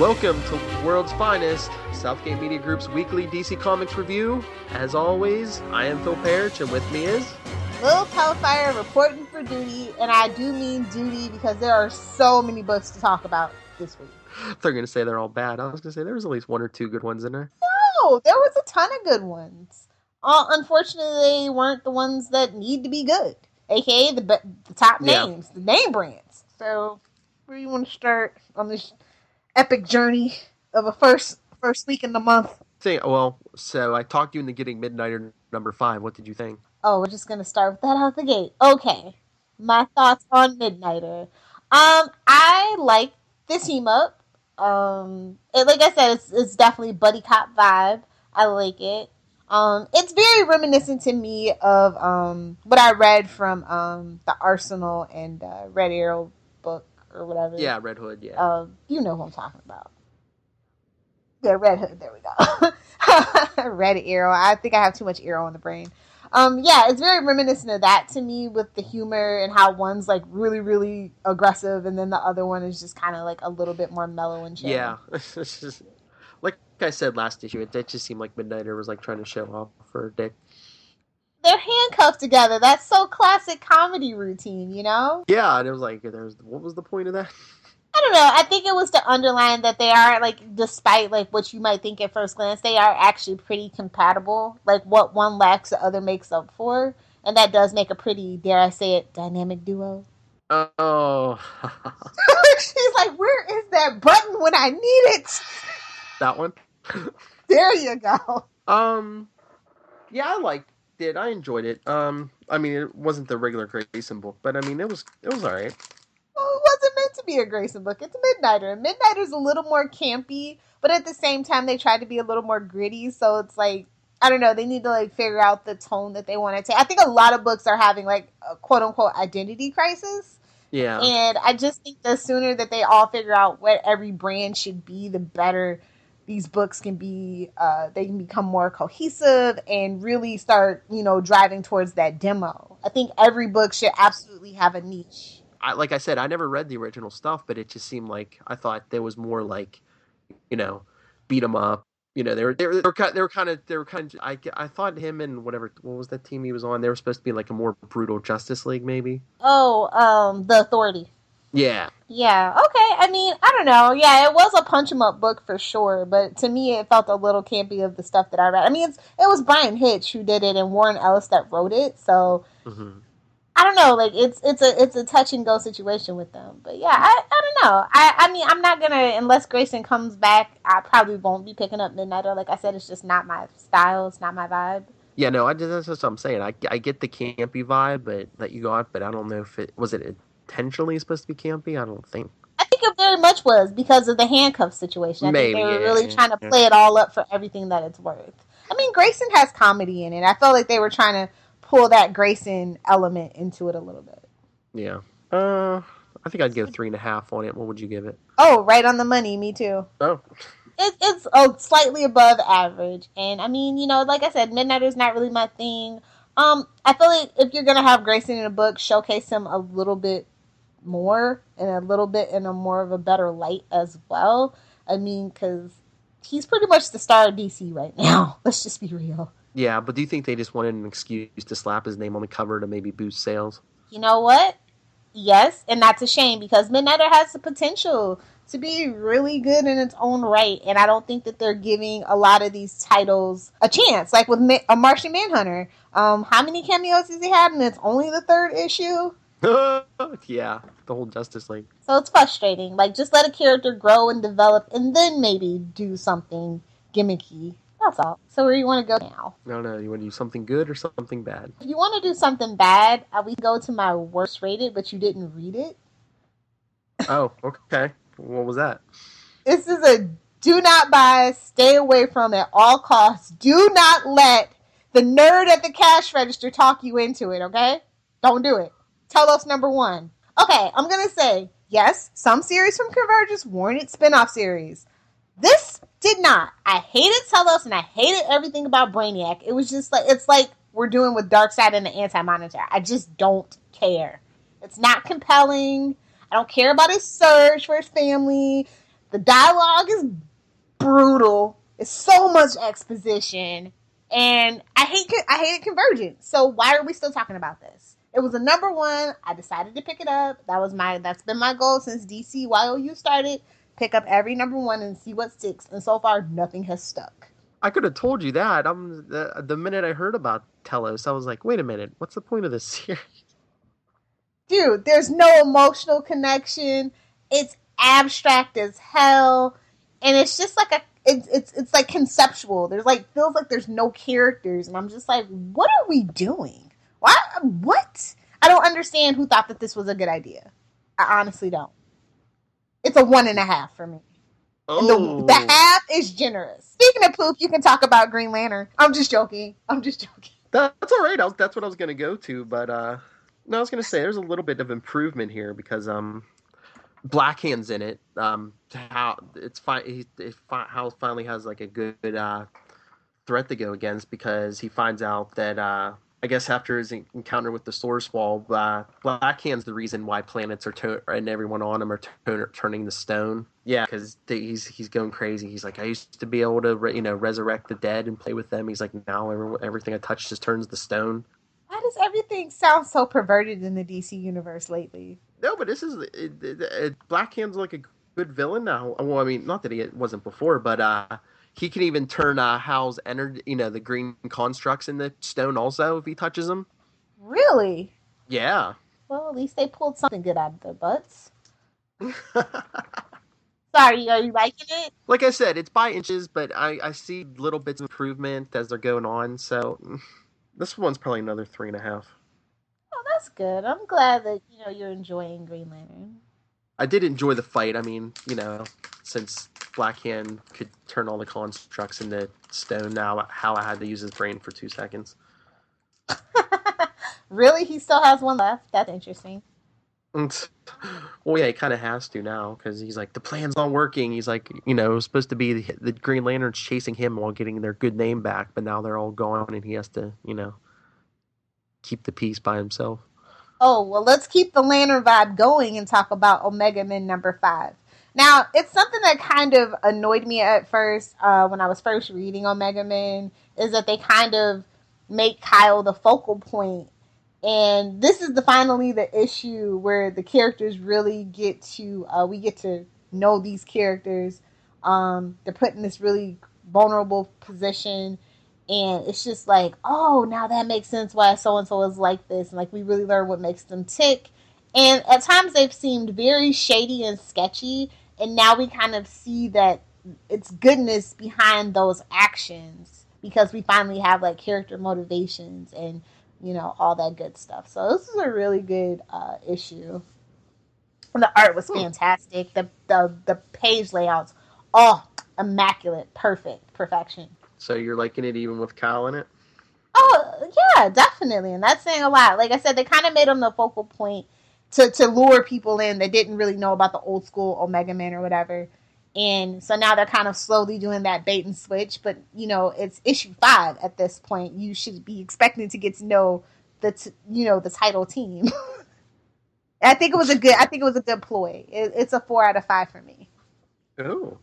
Welcome to World's Finest, Southgate Media Group's weekly DC Comics review. As always, I am Phil Parrish, and with me is... Lil Hellfire reporting for duty, and I do mean duty because there are so many books to talk about this week. They're going to say they're all bad. I was going to say there was at least one or two good ones in there. No, there was a ton of good ones. Unfortunately, they weren't the ones that need to be good, aka the top names, the name brands. So, where do you want to start on this epic journey of a first week in the month? So I talked you into getting Midnighter number 5. What did you think? Oh, we're just going to start with that out the gate. Okay. My thoughts on Midnighter. I like the team up. Like I said, it's definitely buddy cop vibe. I like it. It's very reminiscent to me of what I read from the Arsenal and Red Arrow book or whatever. Yeah, Red Hood, yeah. You know who I'm talking about. Yeah, Red Hood, there we go. Red Arrow. I think I have too much arrow in the brain. Yeah, it's very reminiscent of that to me with the humor and how one's like really, really aggressive and then the other one is just kind of like a little bit more mellow and chill. Yeah, it's just, like I said last issue, it just seemed like Midnighter was like trying to show off for a dick. They're handcuffed together. That's so classic comedy routine, you know? Yeah, and it was like, what was the point of that? I don't know. I think it was to underline that they are, like, despite, like, what you might think at first glance, they are actually pretty compatible. Like, what one lacks, the other makes up for. And that does make a pretty, dare I say it, dynamic duo. Oh. She's like, where is that button when I need it? That one? There you go. Yeah, I liked it. I enjoyed it. I mean, it wasn't the regular Grayson book, but I mean, it was alright. Well, it wasn't meant to be a Grayson book. It's a Midnighter. And Midnighter's a little more campy, but at the same time, they tried to be a little more gritty. So it's like, I don't know, they need to like figure out the tone that they want to take. I think a lot of books are having like a quote unquote identity crisis. Yeah. And I just think the sooner that they all figure out what every brand should be, the better these books can be. They can become more cohesive and really start, driving towards that demo. I think every book should absolutely have a niche. Like I said, I never read the original stuff, but it just seemed like I thought there was more like, beat 'em up. They were kind of. I thought him and what was that team he was on? They were supposed to be like a more brutal Justice League, maybe. Oh, the Authority. Yeah. Yeah. Okay. I mean, I don't know. Yeah, it was a punch 'em up book for sure, but to me, it felt a little campy of the stuff that I read. I mean, it was Brian Hitch who did it and Warren Ellis that wrote it, so. Mm-hmm. I don't know, like it's a touch and go situation with them, but yeah, I don't know. I mean, I'm not gonna, unless Grayson comes back, I probably won't be picking up Midnighter. Like I said, it's just not my style. It's not my vibe. Yeah, no, that's what I'm saying. I get the campy vibe, that you got, but I don't know if it intentionally supposed to be campy. I don't think. I think it very much was because of the handcuff situation. I think they were really trying to play it all up for everything that it's worth. I mean, Grayson has comedy in it. I felt like they were trying to pull that Grayson element into it a little bit. Yeah. I think I'd give 3.5 on it. What would you give it? Oh, right on the money. Me too. Oh. It's slightly above average. And I mean, like I said, Midnighter's not really my thing. I feel like if you're going to have Grayson in a book, showcase him a little bit more and a little bit in a more of a better light as well. I mean, because he's pretty much the star of DC right now. Let's just be real. Yeah, but do you think they just wanted an excuse to slap his name on the cover to maybe boost sales? You know what? Yes, and that's a shame because Midnighter has the potential to be really good in its own right, and I don't think that they're giving a lot of these titles a chance. Like with a Martian Manhunter, how many cameos has he had, and it's only the 3rd issue? Yeah, the whole Justice League. So it's frustrating. Like, just let a character grow and develop, and then maybe do something gimmicky. That's all. So where do you want to go now? No. You want to do something good or something bad? If you want to do something bad, we go to my worst rated, but you didn't read it. Oh, okay. What was that? This is a do not buy, stay away from at all costs. Do not let the nerd at the cash register talk you into it, okay? Don't do it. Telos #1. Okay, I'm going to say, yes, some series from Convergence warranted spinoff series. This did not. I hated Telos and I hated everything about Brainiac. It was just like, it's like we're doing with Darkseid and the Anti-Monitor. I just don't care. It's not compelling. I don't care about his search for his family. The dialogue is brutal. It's so much exposition, and I hated Convergence. So why are we still talking about this? It was a number one. I decided to pick it up. That's been my goal since DC YOU started. Pick up every number one and see what sticks. And so far, nothing has stuck. I could have told you that. The minute I heard about Telos, I was like, wait a minute, what's the point of this series? Dude, there's no emotional connection. It's abstract as hell, and it's just like it's like conceptual. There's like feels like there's no characters, and I'm just like, what are we doing? Why? What? I don't understand who thought that this was a good idea. I honestly don't. It's a 1.5 for me. Oh. And the half is generous. Speaking of poop, you can talk about Green Lantern. I'm just joking. That's all right. That's what I was gonna go to, but no, I was gonna say there's a little bit of improvement here because Blackhand's in it. How it's fine. Hal finally has like a good threat to go against because he finds out that I guess after his encounter with the Source Wall, Blackhand's the reason why planets and everyone on them are turning to stone. Yeah, because he's going crazy. He's like, I used to be able to resurrect the dead and play with them. He's like, now everything I touch just turns to stone. Why does everything sound so perverted in the DC universe lately? No, but this is Blackhand's like a good villain now. Well, I mean, not that he wasn't before, but he can even turn Hal's energy, the green constructs into stone also if he touches them. Really? Yeah. Well, at least they pulled something good out of their butts. Sorry, are you liking it? Like I said, it's by inches, but I see little bits of improvement as they're going on. So this one's probably another 3.5. Oh, that's good. I'm glad that you're enjoying Green Lantern. I did enjoy the fight. I mean, since Blackhand could turn all the constructs into stone, now how I had to use his brain for 2 seconds. Really? He still has one left? That's interesting. Well, yeah, he kind of has to now because he's like, the plan's not working. He's like, it was supposed to be the Green Lanterns chasing him while getting their good name back, but now they're all gone and he has to, keep the peace by himself. Oh, well, let's keep the Lantern vibe going and talk about Omega Men number 5. Now, it's something that kind of annoyed me at first when I was first reading Omega Men, is that they kind of make Kyle the focal point. And this is finally the issue where the characters really get to, we get to know these characters. They're put in this really vulnerable position. And it's just like, oh, now that makes sense why so-and-so is like this. And like, we really learn what makes them tick. And at times they've seemed very shady and sketchy. And now we kind of see that it's goodness behind those actions. Because we finally have like character motivations and, all that good stuff. So this is a really good issue. And the art was fantastic. The page layouts, immaculate, perfection. So you're liking it even with Kyle in it? Oh, yeah, definitely. And that's saying a lot. Like I said, they kind of made him the focal point to lure people in that didn't really know about the old school Omega Man or whatever. And so now they're kind of slowly doing that bait and switch. But, it's issue 5 at this point. You should be expecting to get to know the title team. I think it was a good ploy. It's a 4 out of 5 for me. Oh.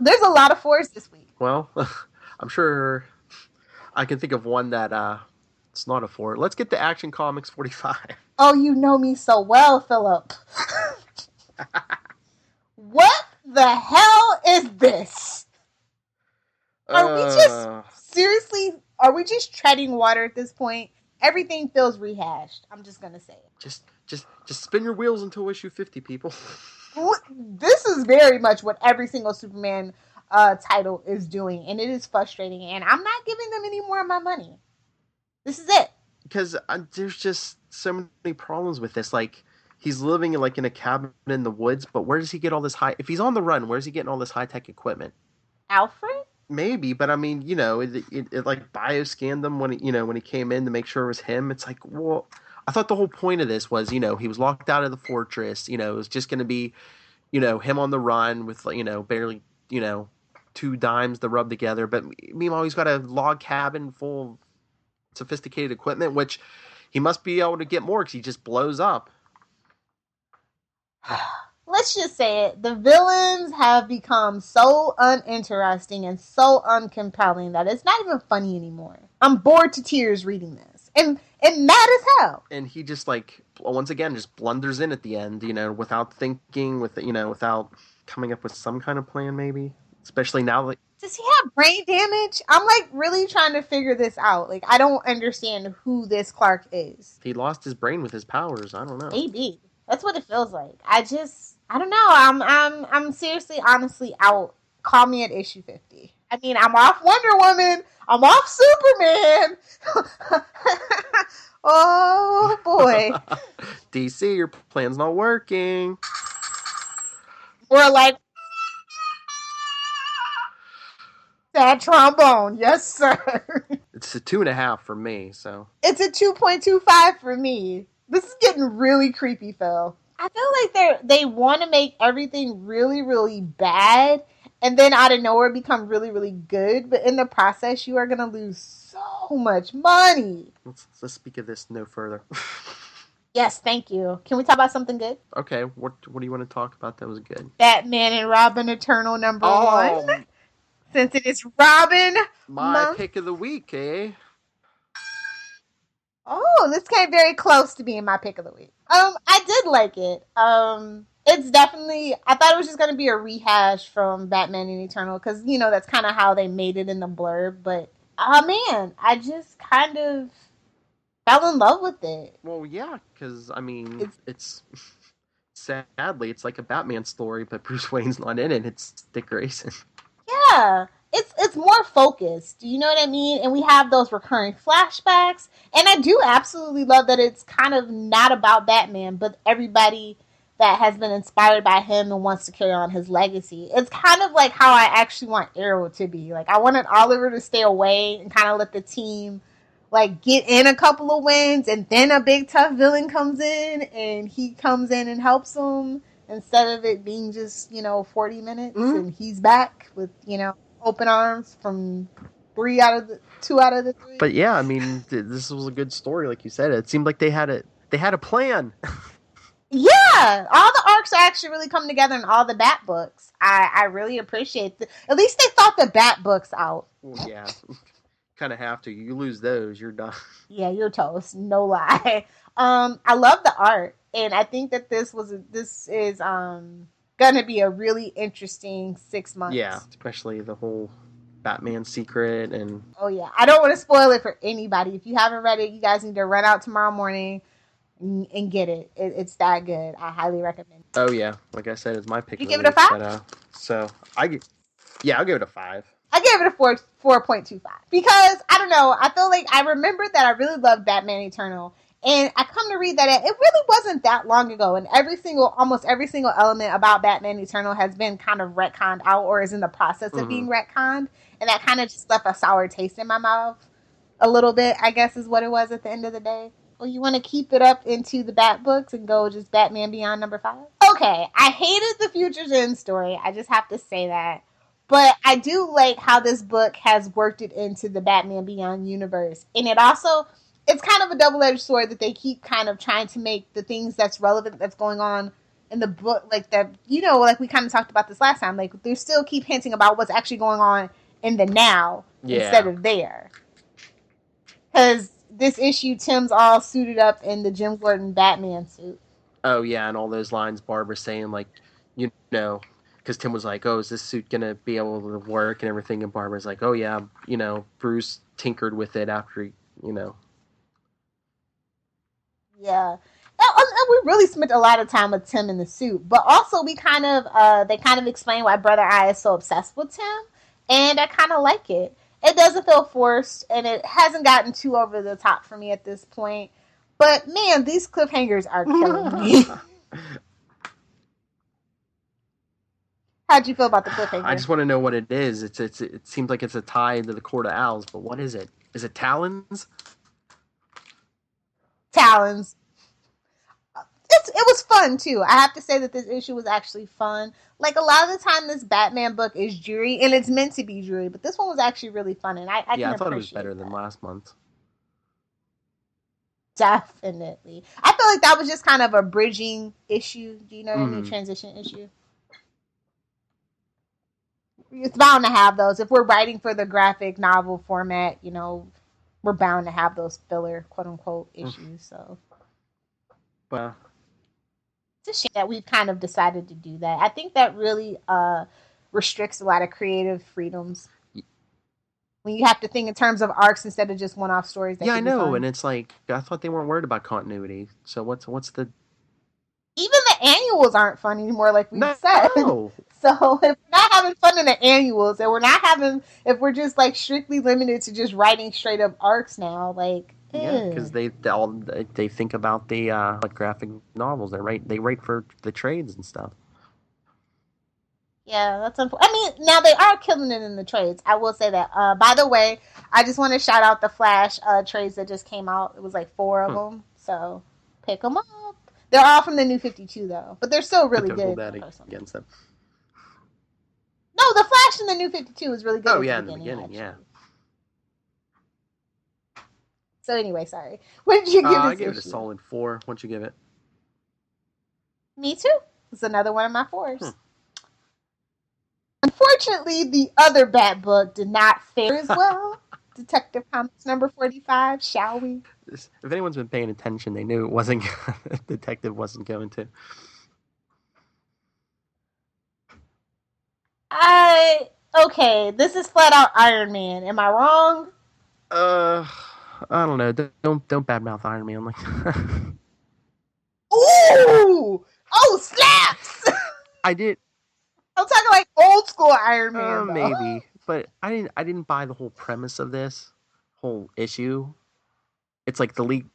There's a lot of 4s this week. Well, I'm sure I can think of one that it's not a 4. Let's get to Action Comics 45. Oh, you know me so well, Philip. What the hell is this? Are we just treading water at this point? Everything feels rehashed. I'm just gonna say it. Just spin your wheels until issue 50, people. This is very much what every single Superman title is doing, and it is frustrating, and I'm not giving them any more of my money. This is it. Because there's just so many problems with this. Like, he's living in a cabin in the woods, but where does he get all this if he's on the run, where's he getting all this high-tech equipment? Alfred? Maybe, but I mean, it like bioscanned him when he came in to make sure it was him. It's like, well, I thought the whole point of this was, he was locked out of the fortress. It was just going to be, him on the run with, barely, 2 dimes to rub together. But meanwhile, he's got a log cabin full of sophisticated equipment, which he must be able to get more because he just blows up. let's just say it, the villains have become so uninteresting and so uncompelling that it's not even funny anymore. I'm bored to tears reading this. And mad as hell. And he just like once again just blunders in at the end, without thinking, without coming up with some kind of plan, maybe. Especially now that does he have brain damage? I'm like really trying to figure this out. Like I don't understand who this Clark is. He lost his brain with his powers. I don't know. Maybe. That's what it feels like. I don't know. I'm seriously honestly out. Call me at issue 50. I mean, I'm off Wonder Woman. I'm off Superman. Oh boy. DC, your plan's not working. We're like that trombone. Yes, sir. It's a 2.5 for me, so. It's a 2.25 for me. This is getting really creepy, Phil. I feel like they want to make everything really, really bad, and then out of nowhere become really, really good. But in the process, you are going to lose so much money. Let's speak of this no further. Yes, thank you. Can we talk about something good? Okay, what do you want to talk about that was good? Batman and Robin Eternal #1. Since it is Robin my pick of the week, eh? Oh, this came very close to being my pick of the week. I did like it. It's definitely, I thought it was just going to be a rehash from Batman and Eternal, because, that's kind of how they made it in the blurb, but, man, I just kind of fell in love with it. Well, yeah, because, I mean, it's sadly, it's like a Batman story, but Bruce Wayne's not in it, it's Dick Grayson. Yeah, it's more focused. Do you know what I mean? And we have those recurring flashbacks. And I do absolutely love that it's kind of not about Batman, but everybody that has been inspired by him and wants to carry on his legacy. It's kind of like how I actually want Arrow to be. Like, I wanted Oliver to stay away and kind of let the team, like, get in a couple of wins, and then a big tough villain comes in, and he comes in and helps them, instead of it being just, 40 minutes, and he's back with, open arms from 2 out of the 3. But yeah, I mean, this was a good story, like you said. It seemed like they had a plan. Yeah, all the arcs are actually really coming together in all the Bat books. I really appreciate it. At least they thought the Bat books out. Well, yeah, kind of have to. You lose those, you're done. Yeah, you're toast. No lie. I love the art, and I think that this is gonna be a really interesting 6 months. Yeah, especially the whole Batman secret and. Oh yeah, I don't want to spoil it for anybody. If you haven't read it, you guys need to run out tomorrow morning and get it. It's that good. I highly recommend it. Oh yeah, like I said, it's my pick. You give it a 5? But, so I'll give it a 5. I gave it a 4.25 because I don't know. I feel like I remember that I really loved Batman Eternal, and I come to read that it really wasn't that long ago, and almost every single element about Batman Eternal has been kind of retconned out or is in the process of being retconned, and that kind of just left a sour taste in my mouth a little bit, I guess is what it was at the end of the day. Well, you want to keep it up into the Bat books and go just Batman Beyond #5? Okay, I hated the Future's End story. I just have to say that. But I do like how this book has worked it into the Batman Beyond universe. And it's kind of a double-edged sword that they keep kind of trying to make the things that's relevant that's going on in the book, like we kind of talked about this last time, like they still keep hinting about what's actually going on in the now instead of there. Because this issue, Tim's all suited up in the Jim Gordon Batman suit. Oh, yeah, and all those lines Barbara's saying, like, because Tim was like, oh, is this suit going to be able to work and everything? And Barbara's like, oh, yeah, Bruce tinkered with it after, Yeah. And we really spent a lot of time with Tim in the suit. But also they kind of explain why Brother Eye is so obsessed with Tim. And I kind of like it. It doesn't feel forced, and it hasn't gotten too over the top for me at this point. But, man, these cliffhangers are killing me. How'd you feel about the cliffhanger? I just want to know what it is. It seems like it's a tie into the Court of Owls, but what is it? Is it Talons? Talons. It was fun, too. I have to say that this issue was actually fun. Like, a lot of the time, this Batman book is dreary, and it's meant to be dreary, but this one was actually really fun, and I thought it was better than last month. Definitely. I feel like that was just kind of a bridging issue. Do you know what I mean? Mm. Transition issue. It's bound to have those. If we're writing for the graphic novel format, you know, we're bound to have those filler, quote unquote, issues. So Well, it's a shame that we've kind of decided to do that. I think that really restricts a lot of creative freedoms when you have to think in terms of arcs instead of just one-off stories. That yeah, I could be know, fun. and it's like I thought they weren't worried about continuity. So what's the Even the annuals aren't fun anymore, like we've said. no? So if we're not having fun in the annuals, and we're not having, if we're just like strictly limited to just writing straight up arcs now, like Yeah, because they think about the like graphic novels. They write for the trades and stuff. yeah, that's unfortunate. I mean, now they are killing it in the trades. I will say that. By the way, I just want to shout out the Flash trades that just came out. It was like 4 of them, so pick them up. They're all from the New 52 though, but they're still really Don't hold good. that Personally. against them. No, the Flash in the New 52 is really good. Oh at yeah, the in the beginning, actually. yeah. So anyway, sorry. What did you give this I gave issue? it a solid 4. What'd you give it? Me too. It's another one of my 4s. Unfortunately, the other Bat book did not fare as well. Detective Comics number 45, shall we? If anyone's been paying attention, they knew it wasn't Detective wasn't going to. Okay, this is flat out Iron Man. Am I wrong? I don't know. Don't badmouth Iron Man like. Ooh! Oh, slaps! I did. I'm talking like old school Iron Man. Maybe, but I didn't buy the whole premise of this whole issue. It's like the League.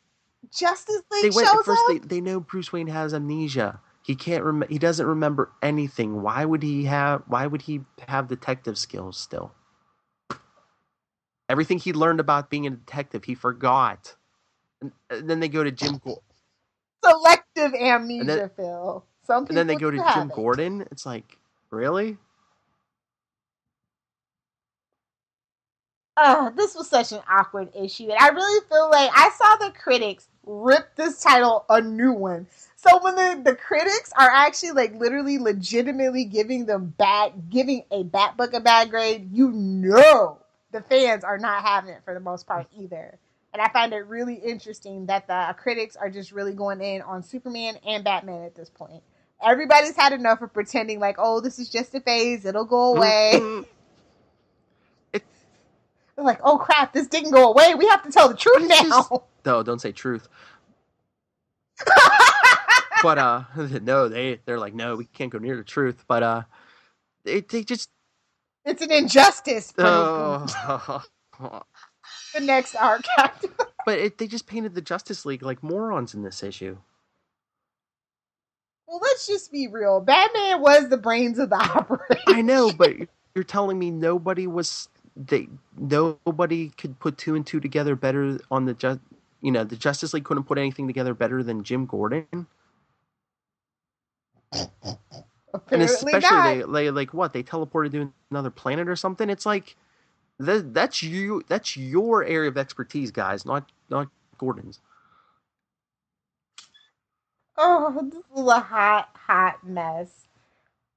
Justice League They went shows at first. up? They know Bruce Wayne has amnesia. He can't he doesn't remember anything. Why would he have detective skills still? Everything he learned about being a detective, he forgot. And then they go to Jim Gordon. Selective amnesia, Phil. Some people and then they go to Jim it. Gordon. It's like, really? This was such an awkward issue. And I really feel like I saw the critics rip this title a new one. So when the critics are actually like literally legitimately giving a Bat book a bad grade, you know the fans are not having it for the most part either. And I find it really interesting that the critics are just really going in on Superman and Batman at this point. Everybody's had enough of pretending like, oh, this is just a phase, it'll go away. They're like, oh crap, this didn't go away. We have to tell the truth now. No, don't say truth. But no, they're like, no, we can't go near the truth. But they just, it's an injustice. The next arc. But they just painted the Justice League like morons in this issue. Well, let's just be real. Batman was the brains of the operation. I know, but you're telling me nobody could put 2 and 2 together better on the Justice League couldn't put anything together better than Jim Gordon. Apparently and especially not. they like what, they teleported to another planet or something. It's like that's your area of expertise, guys, not Gordon's. Oh, this is a hot mess.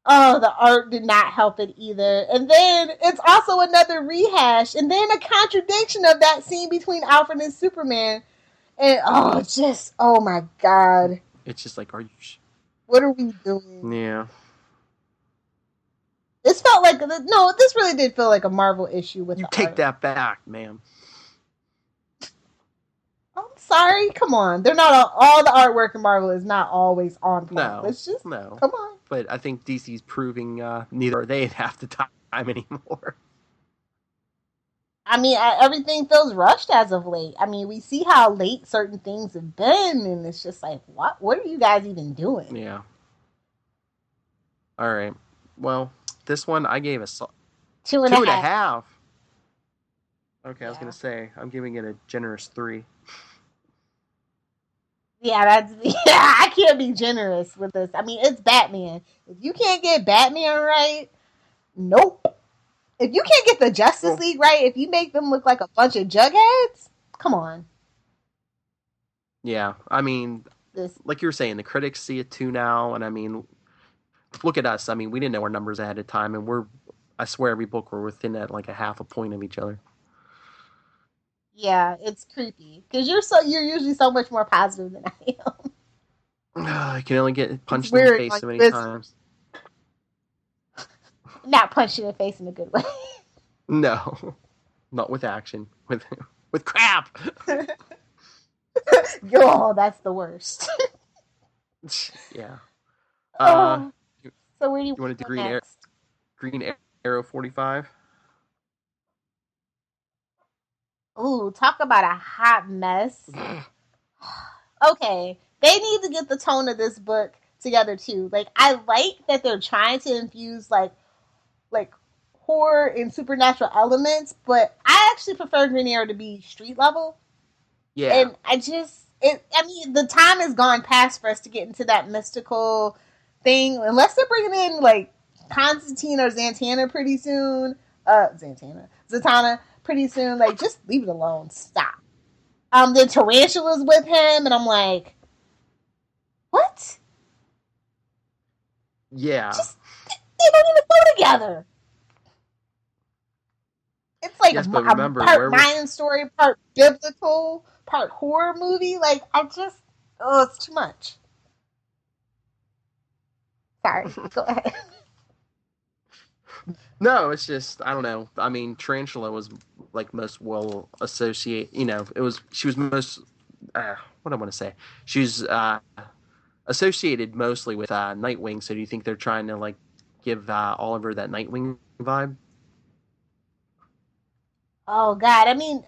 Oh, the art did not help it either. And then it's also another rehash. And then a contradiction of that scene between Alfred and Superman. And oh my God. It's just like, are you... What are we doing? Yeah. This felt like... No, this really did feel like a Marvel issue with you the take art. that back, ma'am. I'm sorry. Come on. They're not all the artwork in Marvel is not always on point. No. Let's just... No. Come on. But I think DC's proving neither are they at half the time anymore. I mean, everything feels rushed as of late. I mean, we see how late certain things have been, and it's just like, what are you guys even doing? Yeah. All right. Well, this one I gave a 2.5. Okay, yeah. I was going to say, I'm giving it a generous 3. Yeah, I can't be generous with this. I mean, it's Batman. If you can't get Batman right, nope. If you can't get the Justice League right, if you make them look like a bunch of jugheads, come on. Yeah, I mean, This, like you were saying, the critics see it too now, and I mean, look at us. I mean, we didn't know our numbers ahead of time, and I swear, every book we're within at like a half a point of each other. yeah, it's creepy because you're usually so much more positive than I am. I can only get It's punched in the weird face on so many this, times. not punch you in the face in a good way. No, not with action, with crap. Oh, that's the worst. Yeah. Oh, You, so where do you you wanted want the to go next? Green Arrow 45? Ooh, talk about a hot mess. Okay, they need to get the tone of this book together too. Like, I like that they're trying to infuse like horror and supernatural elements, but I actually prefer Green Arrow to be street level. Yeah, And I mean, the time has gone past for us to get into that mystical thing, unless they're bringing in like Constantine or Zantana pretty soon. Zatanna pretty soon. Like, just leave it alone. Stop. The tarantula's with him, and I'm like, what? yeah, Just they don't even go together. It's like yes, but a remember, part werewolf. Mayan story, part biblical, part horror movie. Like, it's too much. Sorry, go ahead. No, it's just I don't know. I mean, Tarantula was like most well associate. She was most. What I want to say. She's associated mostly with Nightwing. So do you think they're trying to like give Oliver that Nightwing vibe? Oh God, I mean,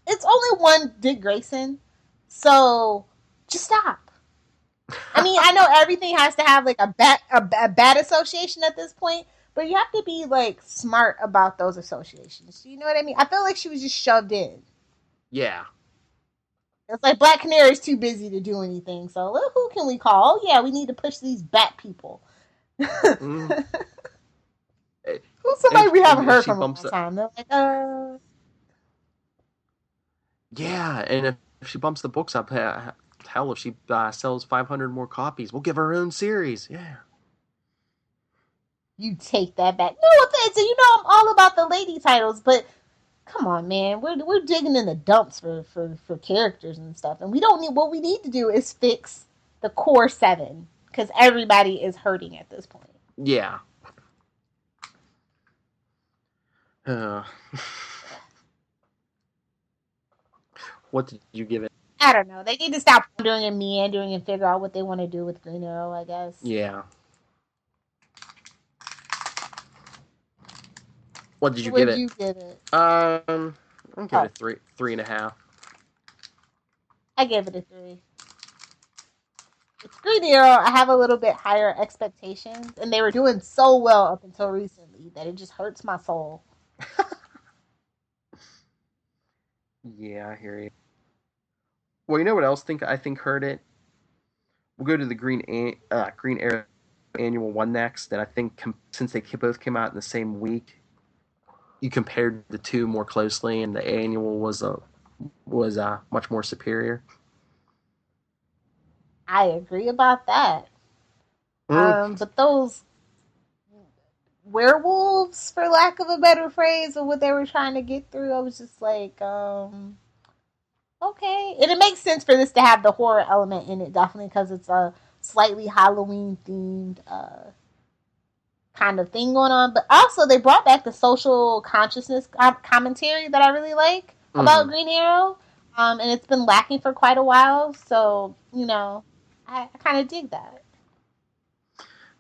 it's only one Dick Grayson, so just stop. I mean, I know everything has to have like a bad association at this point, but you have to be like smart about those associations. You know what I mean? I feel like she was just shoved in. Yeah. It's like Black Canary's too busy to do anything, so who can we call? Oh yeah, we need to push these bat people. Mm. Who's somebody we haven't If heard she from in a bumps long up, time? They're like, yeah, and if she bumps the books up, hell, if she sells 500 more copies, we'll give her own series. Yeah. you take that back. No offense, and you know I'm all about the lady titles, but come on, man, we're digging in the dumps for characters and stuff, and we don't need. What we need to do is fix the core seven because everybody is hurting at this point. Yeah. Uh, what did you give it? I don't know. They need to stop wandering and meandering and figure out what they want to do with Green Arrow, I guess. Yeah. What did you give Would it? you give it? I'll give it Oh, a three and a half. I gave it a 3. With Green Arrow, I have a little bit higher expectations, and they were doing so well up until recently that it just hurts my soul. Yeah, I hear you. Well, you know what else I think hurt it? We'll go to the Green Arrow Annual One next, and I think since they both came out in the same week, you compared the two more closely, and the annual was much more superior. I agree about that. Mm. But those werewolves, for lack of a better phrase, of what they were trying to get through, I was just like, okay. And it makes sense for this to have the horror element in it, definitely, because it's a slightly Halloween themed kind of thing going on. But also, they brought back the social consciousness commentary that I really like about Mm-hmm. Green Arrow. And it's been lacking for quite a while. So, I kind of dig that.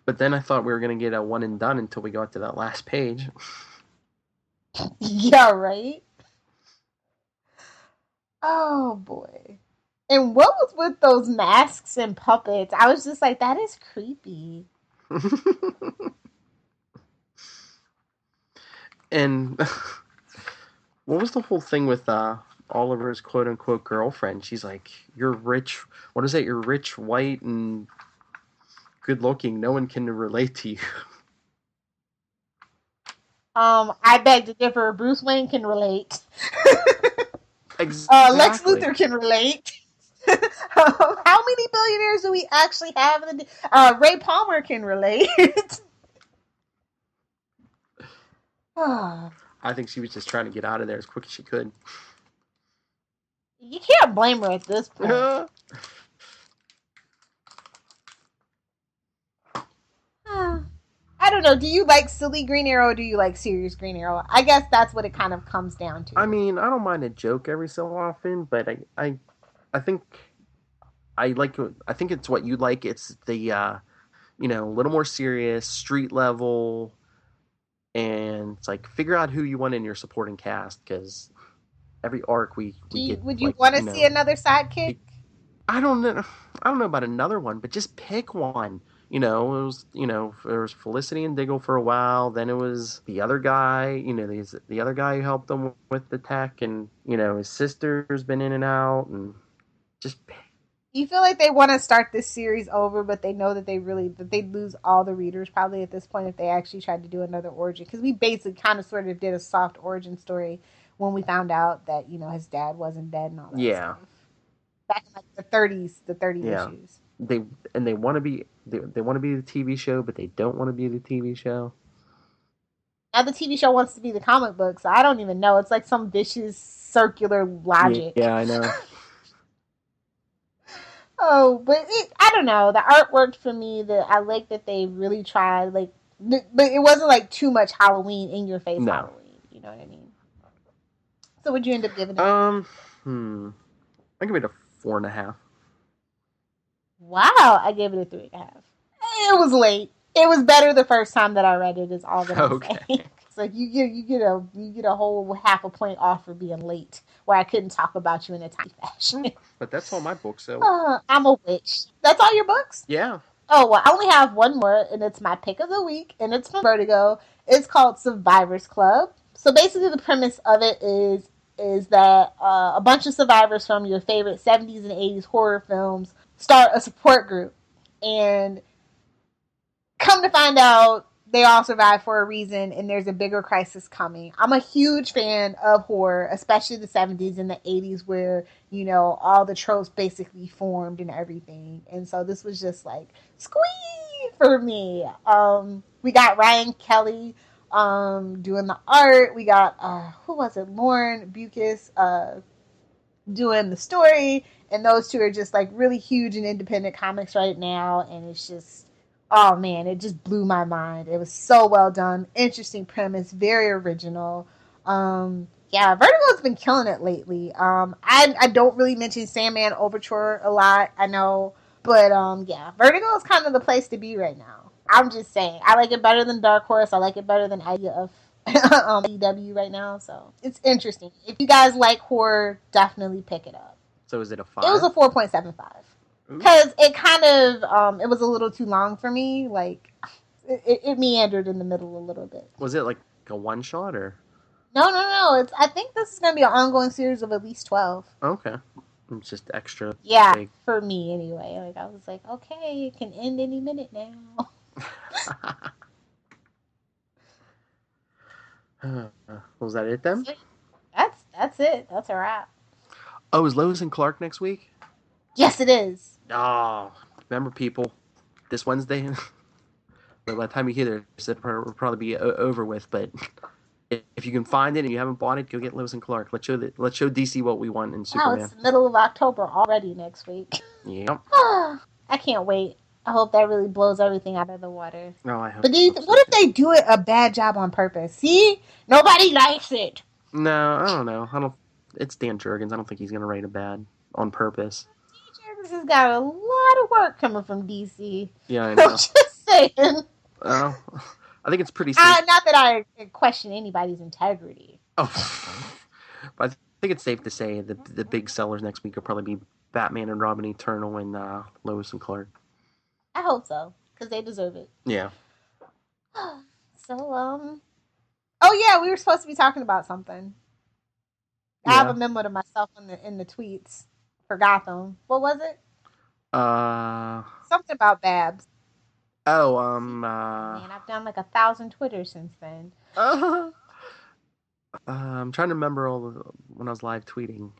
But then I thought we were gonna get a one and done until we got to that last page. Yeah, right? Oh, boy. And what was with those masks and puppets? I was just like, that is creepy. And what was the whole thing with Oliver's quote unquote girlfriend? She's like, "You're rich. What is it? You're rich, white, and good looking. No one can relate to you." I beg to differ. Bruce Wayne can relate. Lex Exactly. Luthor can relate. How many billionaires do we actually have? Ray Palmer can relate. I think she was just trying to get out of there as quick as she could. You can't blame her at this point. I don't know. Do you like silly Green Arrow or do you like serious Green Arrow? I guess that's what it kind of comes down to. I mean, I don't mind a joke every so often, but I think I think it's what you like. It's the a little more serious, street level, and it's like figure out who you want in your supporting cast because every arc we get. Would you want to see another sidekick? I don't know. I don't know about another one, but just pick one. It was there was Felicity and Diggle for a while. Then it was the other guy. The other guy who helped them with the tech, and his sister's been in and out, and just. You feel like they want to start this series over, but they know that they'd lose all the readers probably at this point if they actually tried to do another origin. Because we basically kind of sort of did a soft origin story when we found out that his dad wasn't dead and all that stuff. Back in like the 30s, the 30 issues. They want to be the TV show, but they don't want to be the TV show. Now the TV show wants to be the comic book, so I don't even know. It's like some vicious circular logic. Yeah, I know. Oh, but I don't know. The art worked for me. I like that they really tried, but it wasn't like too much Halloween in your face Halloween. You know what I mean? So what'd you end up giving it? I give it a 4.5. Wow, I gave it a 3.5. It was late. It was better the first time that I read it. Is all that I'm saying. So you get a whole half a point off for being late, where I couldn't talk about you in a timely fashion. But that's all my books. So I'm a witch. That's all your books? Yeah. Oh well, I only have one more, and it's my pick of the week, and it's from Vertigo. It's called Survivors Club. So basically, the premise of it is that a bunch of survivors from your favorite 70s and 80s horror films start a support group, and come to find out they all survived for a reason, and there's a bigger crisis coming. I'm a huge fan of horror, especially the 70s and the 80s, where all the tropes basically formed and everything. And so this was just like squee for me. We got Ryan Kelly doing the art. We got who was it? Lauren Bucus doing the story, and those two are just like really huge and independent comics right now, and it's just, oh man, it just blew my mind. It was so well done, interesting premise, very original. Vertigo's been killing it lately. I don't really mention Sandman Overture a lot, I know, but Vertigo is kind of the place to be right now. I'm just saying, I like it better than Dark Horse. I like it better than Idea of EW right now, so it's interesting. If you guys like horror, definitely pick it up. So is it a 5? It was a 4.75 because it kind of it was a little too long for me. Like it meandered in the middle a little bit. Was it like a one shot or? No. I think this is going to be an ongoing series of at least 12. Okay, it's just extra. Yeah, big. For me anyway. Like I was like, okay, it can end any minute now. Was that it then? That's it. That's a wrap. Oh, is Lois and Clark next week? Yes, it is. Oh, remember people, this Wednesday. By the time you hear this, it will probably be over with. But if you can find it and you haven't bought it, go get Lois and Clark. Let's show DC what we want in Superman. Wow, it's the middle of October already next week. Yep. I can't wait. I hope that really blows everything out of the water. No, I hope. But what if they do it a bad job on purpose? See, nobody likes it. No, I don't know. It's Dan Jurgens. I don't think he's gonna write a bad on purpose. Dan Jurgens has got a lot of work coming from DC. Yeah, I know. I'm just saying. I think it's pretty safe. Not that I question anybody's integrity. Oh, but I think it's safe to say the big sellers next week will probably be Batman and Robin Eternal and Lois and Clark. I hope so, because they deserve it. Yeah. So, oh yeah, we were supposed to be talking about something. I have a memo to myself in the tweets for Gotham. What was it? Something about Babs. Oh, Man, I've done like 1,000 Twitters since then. I'm trying to remember when I was live tweeting.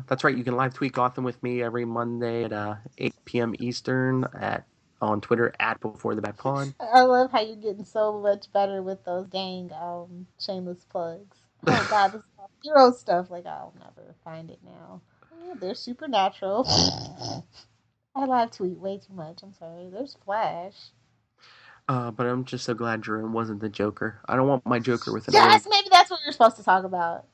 That's right. You can live tweet Gotham with me every Monday at 8 p.m. Eastern on Twitter at Before the Bat Pod. I love how you're getting so much better with those dang shameless plugs. Oh God, this is all hero stuff. Like I'll never find it now. Oh, there's Supernatural. I live tweet way too much. I'm sorry. There's Flash. But I'm just so glad Jerome wasn't the Joker. I don't want my Joker with an Yes, maybe that's what you're supposed to talk about.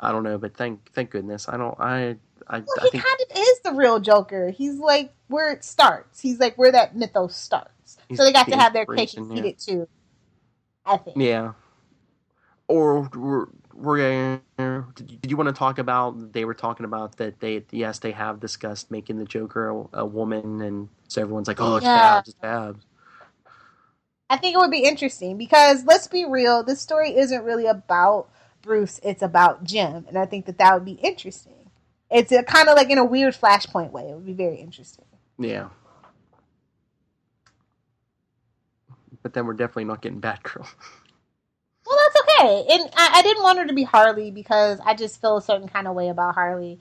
I don't know, but thank goodness. I don't. Well, he think kind of is the real Joker. He's like where it starts. He's like where that mythos starts. So they got to have their cake and eat it too. I think. Yeah. Or did you want to talk about? They were talking about that they have discussed making the Joker a woman, and so everyone's like, oh, it's Babs, it's Babs. I think it would be interesting because let's be real, this story isn't really about Bruce, it's about Jim, and I think that would be interesting. It's kind of like in a weird Flashpoint way. It would be very interesting. Yeah. But then we're definitely not getting Batgirl. Well, that's okay. And I didn't want her to be Harley because I just feel a certain kind of way about Harley.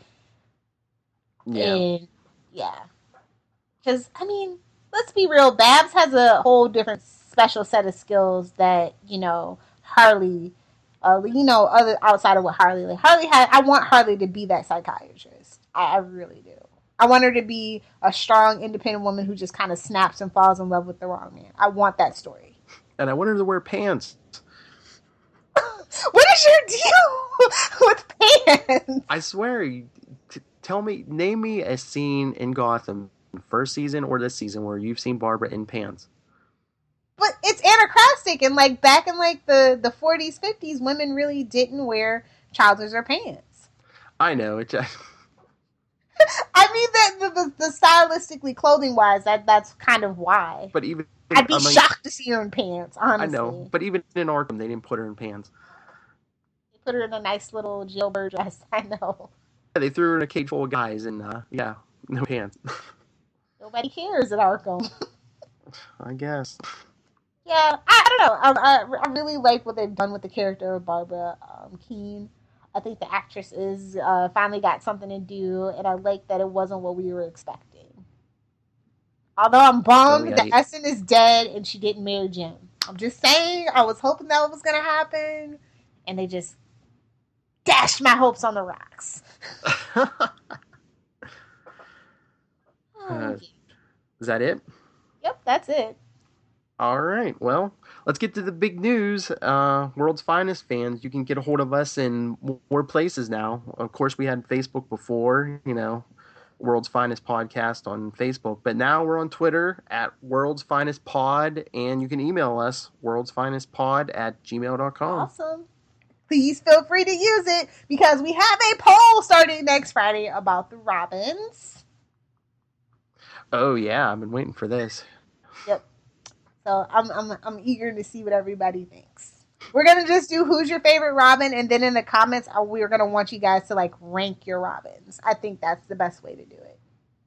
Yeah. And, yeah. Because, I mean, let's be real. Babs has a whole different special set of skills that, Harley, other outside of what Harley, like Harley had. I want Harley to be that psychiatrist. I really do. I want her to be a strong, independent woman who just kind of snaps and falls in love with the wrong man. I want that story. And I want her to wear pants. What is your deal with pants? I swear, name me a scene in Gotham, first season or this season, where you've seen Barbara in pants. But it's anachronistic, and like back in like the 40s, 50s, women really didn't wear trousers or pants. I know it. I mean that the stylistically clothing wise, that's kind of why. But even I'd be shocked to see her in pants. Honestly, I know. But even in Arkham, they didn't put her in pants. They put her in a nice little jailbird dress. I know. Yeah, they threw her in a cage full of guys, and no pants. Nobody cares at Arkham. I guess. Yeah, I don't know. I really like what they've done with the character of Barbara Keene. I think the actress is finally got something to do, and I like that it wasn't what we were expecting. Although I'm bummed that Essen is dead and she didn't marry Jim. I'm just saying, I was hoping that was going to happen, and they just dashed my hopes on the rocks. Is that it? Yep, that's it. All right, well, let's get to the big news. World's Finest fans, you can get a hold of us in more places now. Of course, we had Facebook before, World's Finest Podcast on Facebook, but now we're on Twitter at World's Finest Pod, and you can email us, worldsfinestpod@gmail.com. Awesome. Please feel free to use it because we have a poll starting next Friday about the Robins. Oh, yeah, I've been waiting for this. Yep. So I'm eager to see what everybody thinks. We're gonna just do who's your favorite Robin, and then in the comments, we're gonna want you guys to like rank your Robins. I think that's the best way to do it.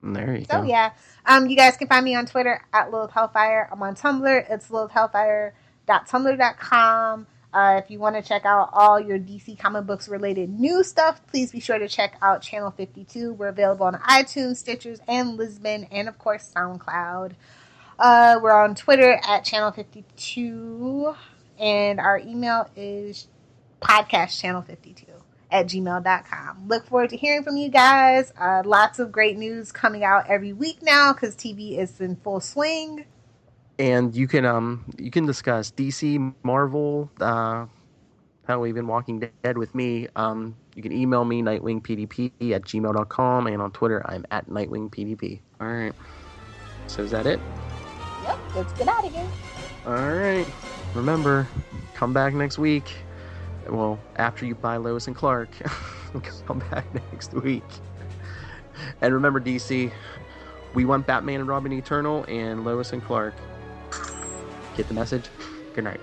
There you go. So yeah, you guys can find me on Twitter at Lilith Hellfire. I'm on Tumblr. It's lilithhellfire.tumblr.com. If you want to check out all your DC comic books related news stuff, please be sure to check out Channel 52. We're available on iTunes, Stitchers, and Lisbon, and of course SoundCloud. We're on Twitter at Channel 52, and our email is podcastchannel52@gmail.com. Look forward to hearing from you guys. Lots of great news coming out every week now because TV is in full swing. And you can discuss DC, Marvel, how even Walking Dead with me. You can email me, nightwingpdp@gmail.com, and on Twitter, I'm at nightwingpdp. All right. So is that it? Yep, let's get out of here. All right. Remember, come back next week. Well, after you buy Lois and Clark, come back next week. And remember, DC, we want Batman and Robin Eternal and Lois and Clark. Get the message? Good night.